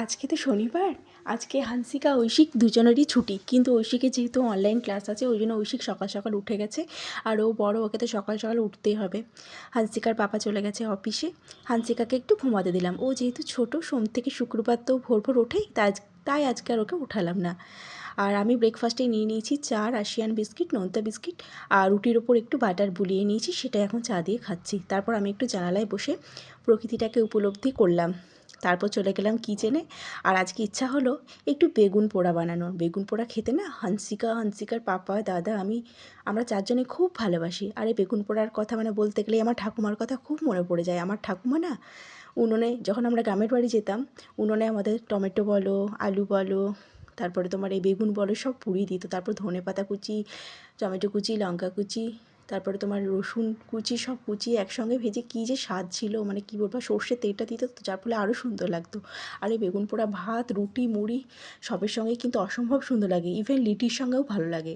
আজকে তো শনিবার। আজকে হান্সিকা ঐশিক দুজনেরই ছুটি, কিন্তু ঐশিকের যেহেতু অনলাইন ক্লাস আছে ওই জন্য ঐশিক সকাল সকাল উঠে গেছে। আর ও বড়, ওকে তো সকাল সকাল উঠতেই হবে। হান্সিকার পাপা চলে গেছে অফিসে, হান্সিকাকে একটু ঘুমাতে দিলাম। ও যেহেতু ছোট, সোম থেকে শুক্রবার তো ভোর ভোর ওঠেই, তাই আজকে আর ওকে উঠালাম না। আর আমি ব্রেকফাস্টে নিয়ে নিয়েছি চা, রাশিয়ান বিস্কিট, নোনতা বিস্কিট আর রুটির ওপর একটু বাটার বুলিয়ে নিয়েছি, সেটা এখন চা দিয়ে খাচ্ছি। তারপর আমি একটু জানালায় বসে প্রকৃতিটাকে উপলব্ধি করলাম। তারপর চলে গেলাম কিচেনে। আর আজকে ইচ্ছা হলো একটু বেগুন পোড়া বানানোর। বেগুন পোড়া খেতে না হান্সিকার পাপা, দাদা, আমরা চারজনে খুব ভালোবাসি। আর এই বেগুন পোড়ার কথা বলতে গেলেই আমার ঠাকুমার কথা খুব মনে পড়ে যায়। আমার ঠাকুমা না উনুনে, যখন আমরা গ্রামের বাড়ি যেতাম, উনুনে আমাদের টমেটো বলো, আলু বলো, তারপরে তোমার এই বেগুন বলো, সব পুড়িয়ে দিত। তারপর ধনেপাতা কুচি, টমেটো কুচি, লঙ্কা কুচি, তারপরে তোমার রসুন কুচি, সব কুচিয়ে একসঙ্গে ভেজে কী যে স্বাদ ছিল, কী বলবো, সর্ষের তেলটা দিত তো, যার ফলে আরও সুন্দর লাগতো। আর এই বেগুন পোড়া ভাত, রুটি, মুড়ি সবের সঙ্গেই কিন্তু অসম্ভব সুন্দর লাগে। ইভেন লিটির সঙ্গেও ভালো লাগে।